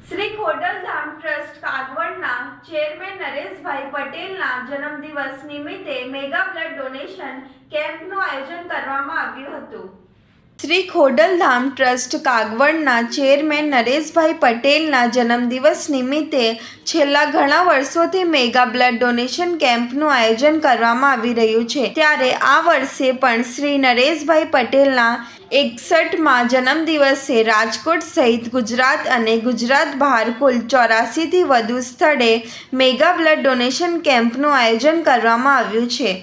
Shri Khodaldham trust કાગવડના chairman Nareshbhai પટેલના જન્મદિવસ નિમિત્તે મેગા બ્લડ ડોનેશન કેમ્પનું આયોજન કરવામાં આવ્યું હતું। શ્રી ખોડલધામ ટ્રસ્ટ કાગવડના ચેરમેન નરેશભાઈ પટેલના જન્મદિવસ નિમિત્તે છેલ્લા ઘણા વર્ષોથી મેગા બ્લડ ડોનેશન કેમ્પનું આયોજન કરવામાં આવી રહ્યું છે। ત્યારે આ વર્ષે પણ શ્રી નરેશભાઈ પટેલના 61માં જન્મદિવસે રાજકોટ સહિત ગુજરાત અને ગુજરાત બહાર કુલ 84થી વધુ સ્થળે મેગા બ્લડ ડોનેશન કેમ્પનું આયોજન કરવામાં આવ્યું છે।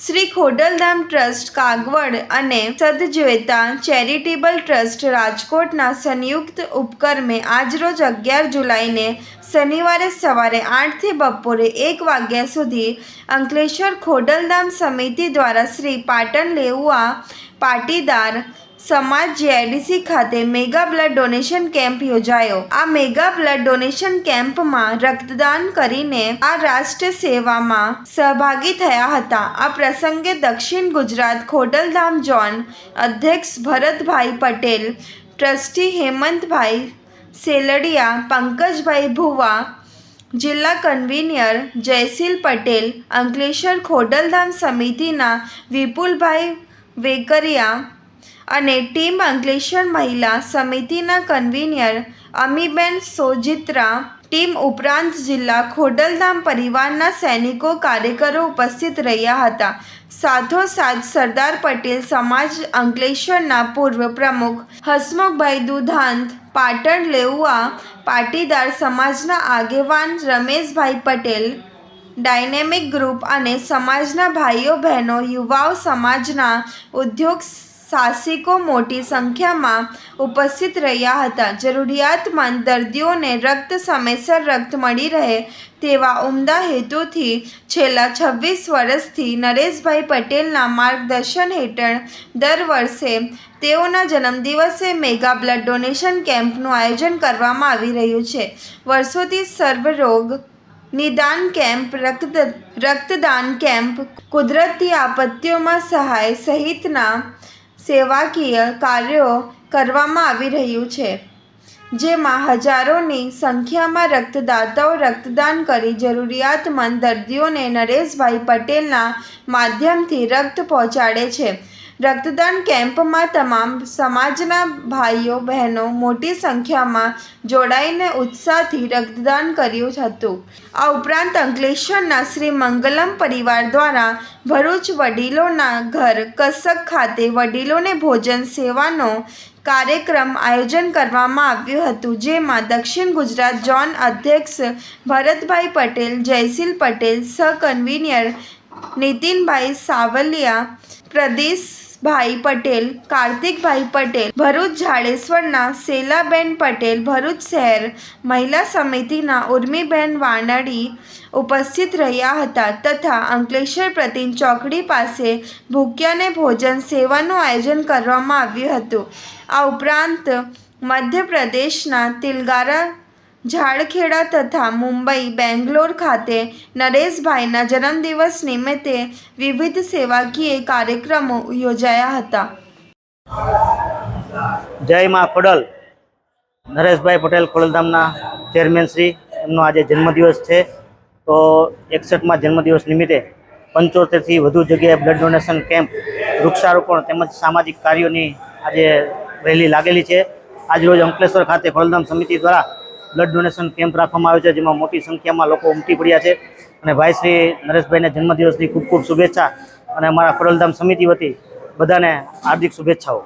શ્રી ખોડલધામ ટ્રસ્ટ કાગવડ અને સદજ્વેતા ચેરિટેબલ ટ્રસ્ટ રાજકોટના સંયુક્ત ઉપક્રમે આજરોજ 11 જુલાઈને શનિવારે સવારે 8 થી બપોરે 1 વાગ્યા સુધી અંકલેશ્વર ખોડલધામ સમિતિ દ્વારા શ્રી પાટણ લેઉવા પાટીદાર સમાજ જીઆઈડીસી ખાતે મેગા બ્લડ ડોનેશન કેમ્પ યોજાયો। આ મેગા બ્લડ ડોનેશન કેમ્પમાં રક્તદાન કરીને આ રાષ્ટ્ર સેવામાં સહભાગી થયા હતા। આ પ્રસંગે દક્ષિણ ગુજરાત ખોડલધામ ઝોન અધ્યક્ષ ભરતભાઈ પટેલ, ટ્રસ્ટી હેમંતભાઈ સેલડિયા, પંકજભાઈ ભુવા, જિલ્લા કન્વીનર જયશીલ પટેલ, અંકલેશ્વર ખોડલધામ સમિતિના વિપુલભાઈ વેકરિયા અને ટીમ અંકલેશ્વર મહિલા સમિતિના કન્વીનર અમીબેન સોજિત્રા ટીમ ઉપરાંત જિલ્લા ખોડલધામ પરિવારના સૈનિકો કાર્યકરો ઉપસ્થિત રહ્યા હતા। સાથોસાથ સરદાર પટેલ સમાજ અંકલેશ્વરના પૂર્વ પ્રમુખ હસમુખભાઈ દુધાંત, પાટણ લેઉવા પાટીદાર સમાજના આગેવાન રમેશભાઈ પટેલ, ડાયનેમિક ગ્રુપ અને સમાજના ભાઈઓ બહેનો, યુવાઓ, સમાજના ઉદ્યોગ સાહસિકો મોટી સંખ્યામાં ઉપસ્થિત રહ્યા હતા। જરૂરિયાતમંદ દર્દીઓને રક્ત સમયસર રક્ત મળી રહે તેવા ઉમદા હેતુથી છેલ્લા 26 વર્ષથી નરેશભાઈ પટેલના માર્ગદર્શન હેઠળ દર વર્ષે તેઓના જન્મદિવસે મેગા બ્લડ ડોનેશન કેમ્પનું આયોજન કરવામાં આવી રહ્યું છે। વર્ષોથી સર્વરોગ નિદાન કેમ્પ, રક્તદાન કેમ્પ, કુદરતી આપત્તિઓમાં સહાય સહિતના સેવાકીય કાર્યો કરવામાં આવી રહ્યું છે, જેમાં હજારોની સંખ્યામાં રક્તદાતાઓ રક્તદાન કરી જરૂરિયાતમંદ દર્દીઓને નરેશભાઈ પટેલના માધ્યમથી રક્ત પહોંચાડે છે। રક્તદાન કેમ્પમાં તમામ સમાજના ભાઈઓ બહેનો મોટી સંખ્યામાં જોડાઈને ઉત્સાહથી રક્તદાન કર્યું હતું। આ ઉપરાંત અંકલેશ્વરના શ્રી મંગલમ પરિવાર દ્વારા ભરૂચ વડીલોના ઘર કસક ખાતે વડીલોને ભોજન સેવાનો કાર્યક્રમ આયોજન કરવામાં આવ્યું હતું, જેમાં દક્ષિણ ગુજરાત ઝોન અધ્યક્ષ ભરતભાઈ પટેલ, જયશીલ પટેલ, સહ કન્વીનર નીતિનભાઈ સાવલિયા, પ્રદેશભાઈ પટેલ, કાર્તિકભાઈ પટેલ, ભરૂચ જાડેશ્વરના શેલાબેન પટેલ, ભરૂચ શહેર મહિલા સમિતિના ઉર્મીબેન વાનડી ઉપસ્થિત રહ્યા હતા તથા અંકલેશ્વર પ્રતિન ચોકડી પાસે ભૂખ્યાને ભોજન સેવાનું આયોજન કરવામાં આવ્યું હતું। આ ઉપરાંત મધ્યપ્રદેશના તિલગારા, ઝારખેડા તથા મુંબઈ, બેંગ્લોર ખાતે નરેશભાઈના જન્મદિવસ નિમિત્તે વિવિધ સેવાકીય કાર્યક્રમો યોજાયા હતા। જય મા ખોડલ। નરેશભાઈ પટેલ ખોડલધામના ચેરમેન શ્રી, એમનો આજે જન્મદિવસ છે, તો 61માં જન્મદિવસ નિમિત્તે 75થી વધુ જગ્યાએ બ્લડ ડોનેશન કેમ્પ, વૃક્ષારોપણ તેમજ સામાજિક કાર્યોની આજે રેલી લાગેલી છે। આજરોજ અંકલેશ્વર ખાતે ખોડલધામ સમિતિ દ્વારા બ્લડ ડોનેશન કેમ્પ રાખવામાં આવ્યો છે, જેમાં મોટી સંખ્યામાં લોકો ઉમટી પડ્યા છે અને ભાઈ શ્રી નરેશભાઈને જન્મદિવસની ખૂબ ખૂબ શુભેચ્છા અને અમારા ખોડલધામ સમિતિ વતી બધાને હાર્દિક શુભેચ્છાઓ।